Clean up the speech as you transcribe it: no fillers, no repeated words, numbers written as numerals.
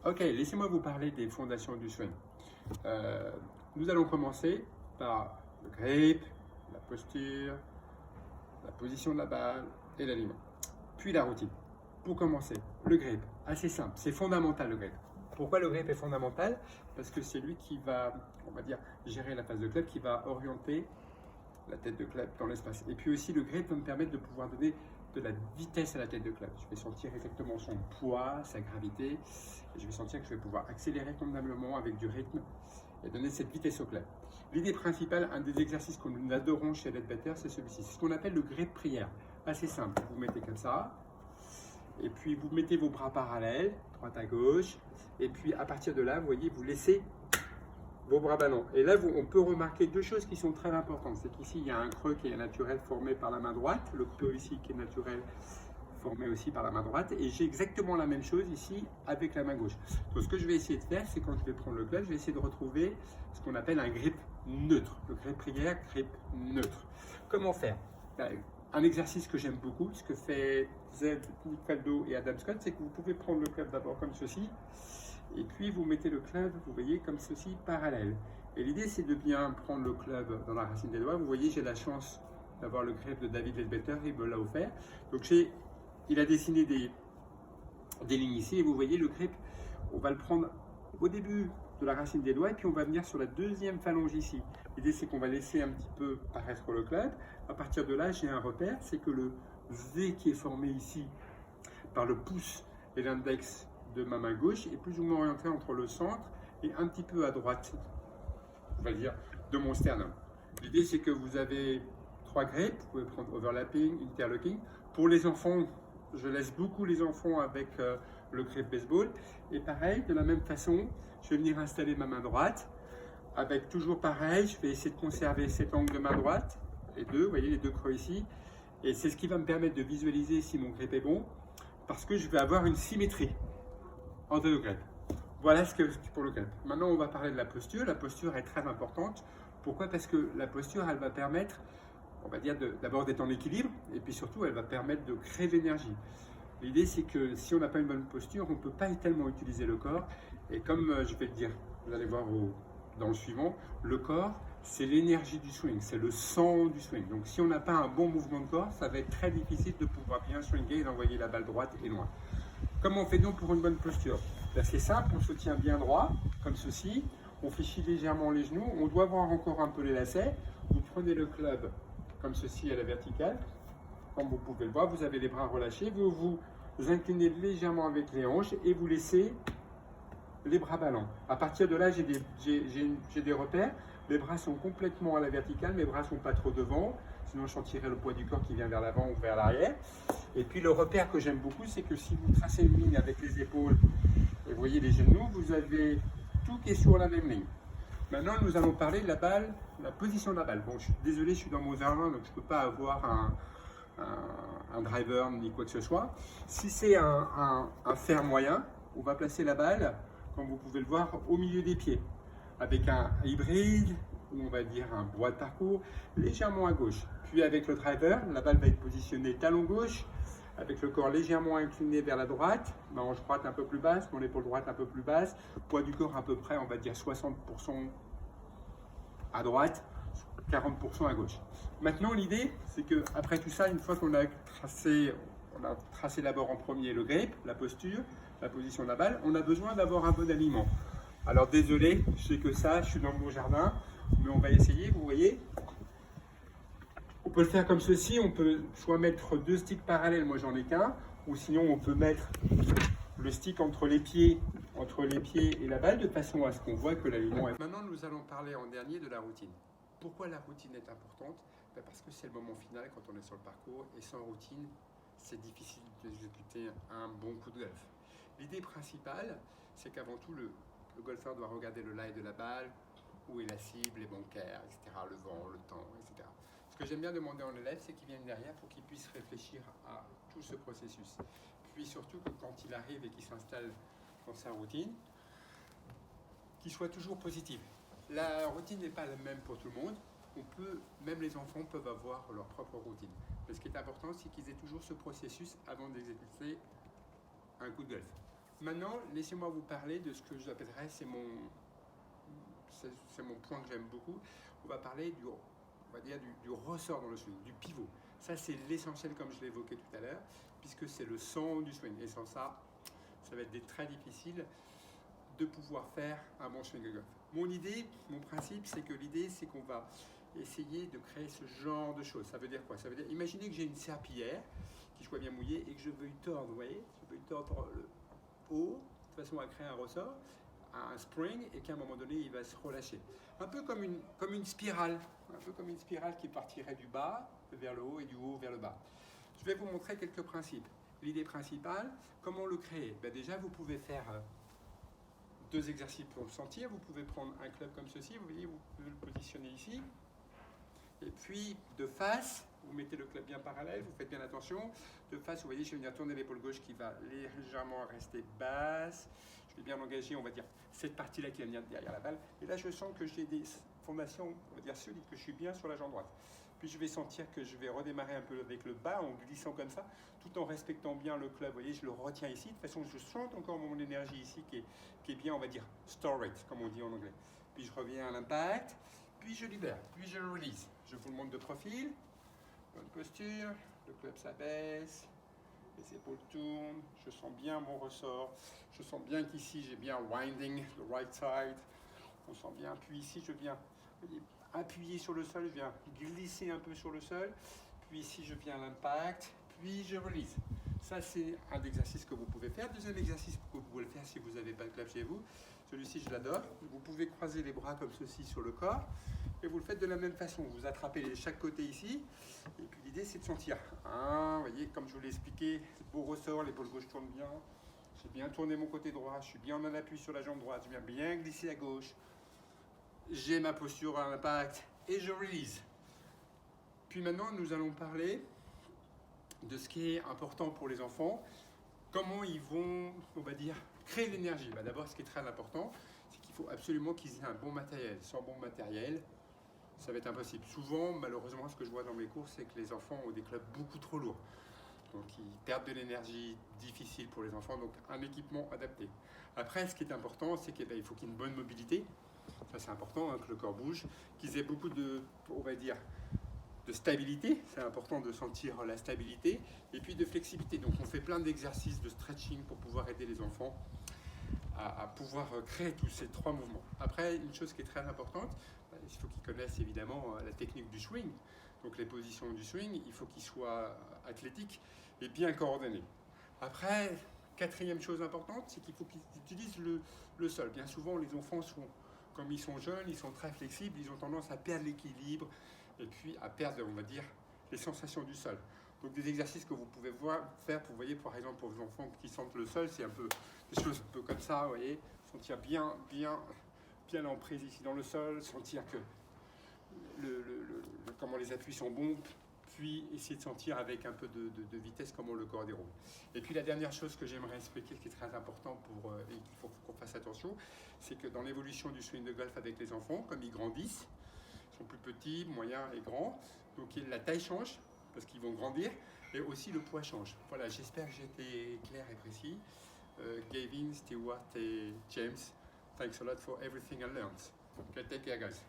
Ok, laissez-moi vous parler des fondations du swing. Nous allons commencer par le grip, la posture, la position de la balle et l'alignement. Puis la routine. Pour commencer, le grip, assez simple, c'est fondamental le grip. Pourquoi le grip est fondamental? Parce que c'est lui qui va, on va dire, gérer la phase de club, qui va orienter la tête de club dans l'espace. Et puis aussi, le grip va me permettre de pouvoir donner de la vitesse à la tête de club. Je vais sentir exactement son poids, sa gravité, et je vais sentir que je vais pouvoir accélérer convenablement avec du rythme et donner cette vitesse au club. L'idée principale, un des exercices que nous adorons chez Leadbetter, c'est celui-ci. C'est ce qu'on appelle le grip prière. Assez simple, vous mettez comme ça, et puis vous mettez vos bras parallèles, droite à gauche, et puis à partir de là, vous voyez, vous laissez vos bras ballants. Et là, on peut remarquer deux choses qui sont très importantes. C'est qu'ici, il y a un creux qui est naturel formé par la main droite, le creux ici qui est naturel formé aussi par la main droite. Et j'ai exactement la même chose ici avec la main gauche. Donc, ce que je vais essayer de faire, c'est quand je vais prendre le club, je vais essayer de retrouver ce qu'on appelle un grip neutre. Le grip prière, grip neutre. Comment faire? Un exercice que j'aime beaucoup, ce que fait Nick Faldo et Adam Scott, c'est que vous pouvez prendre le club d'abord comme ceci, et puis vous mettez le club, vous voyez, comme ceci, parallèle. Et l'idée, c'est de bien prendre le club dans la racine des doigts. Vous voyez, j'ai la chance d'avoir le grip de David Leadbetter, il me l'a offert. Donc il a dessiné des lignes ici, et vous voyez, le grip, on va le prendre au début de la racine des doigts, et puis on va venir sur la deuxième phalange ici. L'idée, c'est qu'on va laisser un petit peu paraître le club. À partir de là, j'ai un repère, c'est que le V qui est formé ici par le pouce et l'index de ma main gauche est plus ou moins orienté entre le centre et un petit peu à droite, on va dire, de mon sternum. L'idée, c'est que vous avez trois grips, vous pouvez prendre overlapping, interlocking. Pour les enfants, je laisse beaucoup les enfants avec le grip baseball. Et pareil, de la même façon, je vais venir installer ma main droite. Avec toujours pareil, je vais essayer de conserver cet angle de main droite, les deux, vous voyez les deux creux ici. Et c'est ce qui va me permettre de visualiser si mon grip est bon, parce que je vais avoir une symétrie entre le grip. Voilà ce que pour le grip. Maintenant, on va parler de la posture. La posture est très importante. Pourquoi? Parce que la posture, elle va permettre, on va dire, d'abord d'être en équilibre, et puis surtout, elle va permettre de créer de l'énergie. L'idée, c'est que si on n'a pas une bonne posture, on ne peut pas tellement utiliser le corps. Et comme je vais le dire, vous allez voir dans le suivant, le corps, c'est l'énergie du swing, c'est le sang du swing. Donc si on n'a pas un bon mouvement de corps, ça va être très difficile de pouvoir bien swinguer et d'envoyer la balle droite et loin. Comment on fait donc pour une bonne posture? C'est simple, on se tient bien droit, comme ceci, on fléchit légèrement les genoux, on doit voir encore un peu les lacets, vous prenez le club comme ceci à la verticale, comme vous pouvez le voir, vous avez les bras relâchés, vous vous inclinez légèrement avec les hanches et vous laissez les bras ballants. À partir de là, j'ai des repères. Les bras sont complètement à la verticale, mes bras ne sont pas trop devant, sinon je sentirais le poids du corps qui vient vers l'avant ou vers l'arrière. Et puis le repère que j'aime beaucoup, c'est que si vous tracez une ligne avec les épaules et vous voyez les genoux, vous avez tout qui est sur la même ligne. Maintenant, nous allons parler de la balle, la position de la balle. Bon, je suis désolé, je suis dans mon jardin, donc je ne peux pas avoir un driver ni quoi que ce soit. Si c'est un fer moyen, on va placer la balle, comme vous pouvez le voir, au milieu des pieds, avec un hybride, ou on va dire un bois de parcours, légèrement à gauche. Puis avec le driver, la balle va être positionnée talon gauche, avec le corps légèrement incliné vers la droite, ma hanche droite un peu plus basse, mon épaule droite un peu plus basse, poids du corps à peu près, on va dire 60% à droite, 40% à gauche. Maintenant, l'idée, c'est que après tout ça, une fois qu'on a tracé d'abord en premier le grip, la posture, la position de la balle, on a besoin d'avoir un bon alignement. Alors désolé, je sais que ça, je suis dans mon jardin, mais on va essayer, vous voyez. On peut le faire comme ceci, on peut soit mettre deux sticks parallèles, moi j'en ai qu'un, ou sinon on peut mettre le stick entre les pieds et la balle, de façon à ce qu'on voit que l'alignement est... Maintenant, nous allons parler en dernier de la routine. Pourquoi la routine est importante? Parce que c'est le moment final quand on est sur le parcours, et sans routine, c'est difficile d'exécuter un bon coup de golf. L'idée principale, c'est qu'avant tout, le golfeur doit regarder le lie de la balle, où est la cible, les bancaires, etc., le vent, le temps, etc. Ce que j'aime bien demander en élève, c'est qu'il vienne derrière pour qu'il puisse réfléchir à tout ce processus. Puis surtout que quand il arrive et qu'il s'installe dans sa routine, qu'il soit toujours positif. La routine n'est pas la même pour tout le monde. Même les enfants peuvent avoir leur propre routine. Mais ce qui est important, c'est qu'ils aient toujours ce processus avant d'exécuter un coup de golf. Maintenant, laissez-moi vous parler de ce que j'appellerais, c'est mon point que j'aime beaucoup. On va parler du ressort dans le swing, du pivot. Ça, c'est l'essentiel, comme je l'ai évoqué tout à l'heure, puisque c'est le sang du swing. Et sans ça, ça va être très difficile de pouvoir faire un bon swing de golf. Mon principe, c'est qu'on va essayer de créer ce genre de choses. Ça veut dire quoi? Ça veut dire, imaginez que j'ai une serpillière qui soit bien mouillée et que je veux y tordre, vous voyez? Je veux y tordre le haut, de façon à créer un ressort, un spring, et qu'à un moment donné, il va se relâcher. Un peu comme une spirale, qui partirait du bas vers le haut et du haut vers le bas. Je vais vous montrer quelques principes. L'idée principale, comment le créer? Déjà, vous pouvez faire 2 exercices pour le sentir. Vous pouvez prendre un club comme ceci, vous voyez, vous pouvez le positionner ici. Et puis, de face, vous mettez le club bien parallèle, vous faites bien attention. De face, vous voyez, je vais venir tourner l'épaule gauche qui va légèrement rester basse. Je vais bien engager, on va dire, cette partie-là qui va venir derrière la balle. Et là, je sens que j'ai des fondations, on va dire, solides, que je suis bien sur la jambe droite. Puis je vais sentir que je vais redémarrer un peu avec le bas en glissant comme ça, tout en respectant bien le club. Vous voyez, je le retiens ici. De toute façon, je sens encore mon énergie ici qui est bien, on va dire, stored, comme on dit en anglais. Puis je reviens à l'impact, puis je libère, puis je release. Je vous le montre de profil. Bonne posture, le club s'abaisse, les épaules tournent, je sens bien mon ressort. Je sens bien qu'ici, j'ai bien winding, the right side. On sent bien, puis ici, je viens appuyer sur le sol, je viens glisser un peu sur le sol, puis ici je viens à l'impact, puis je release. Ça, c'est un exercice que vous pouvez faire. Deuxième exercice que vous pouvez le faire si vous n'avez pas de club chez vous. Celui-ci, je l'adore. Vous pouvez croiser les bras comme ceci sur le corps et vous le faites de la même façon. Vous attrapez chaque côté ici et puis l'idée, c'est de sentir. Vous voyez, comme je vous l'ai expliqué, beau ressort, l'épaule gauche tourne bien. J'ai bien tourné mon côté droit, je suis bien en appui sur la jambe droite, je viens bien glisser à gauche. J'ai ma posture à l'impact et je release. Puis maintenant, nous allons parler de ce qui est important pour les enfants, comment ils vont, on va dire, créer l'énergie. D'abord, ce qui est très important, c'est qu'il faut absolument qu'ils aient un bon matériel. Sans bon matériel, ça va être impossible. Souvent, malheureusement, ce que je vois dans mes cours, c'est que les enfants ont des clubs beaucoup trop lourds. Donc, ils perdent de l'énergie, difficile pour les enfants, donc un équipement adapté. Après, ce qui est important, c'est qu'il faut qu'il y ait une bonne mobilité. Ça, c'est important, que le corps bouge, qu'ils aient beaucoup de, on va dire, de stabilité, c'est important de sentir la stabilité, et puis de flexibilité. Donc on fait plein d'exercices de stretching pour pouvoir aider les enfants à pouvoir créer tous ces 3 mouvements. Après, une chose qui est très importante, il faut qu'ils connaissent évidemment la technique du swing. Donc les positions du swing, il faut qu'ils soient athlétiques et bien coordonnés. Après, 4e chose importante, c'est qu'il faut qu'ils utilisent le sol. Bien souvent, les enfants comme ils sont jeunes, ils sont très flexibles, ils ont tendance à perdre l'équilibre et puis à perdre, on va dire, les sensations du sol. Donc des exercices que vous pouvez faire, vous voyez, par exemple, pour vos enfants qui sentent le sol, c'est un peu des choses un peu comme ça, vous voyez, sentir bien l'emprise ici dans le sol, sentir que comment les appuis sont bons, puis essayer de sentir avec un peu de vitesse comment le corps déroule. Et puis la dernière chose que j'aimerais expliquer, qui est très important et qu'il faut qu'on fasse attention, c'est que dans l'évolution du swing de golf avec les enfants, comme ils grandissent, ils sont plus petits, moyens et grands, donc la taille change, parce qu'ils vont grandir, et aussi le poids change. Voilà, j'espère que j'ai été clair et précis. Gavin, Stewart et James, thanks a lot for everything I learned. Okay, take care, guys.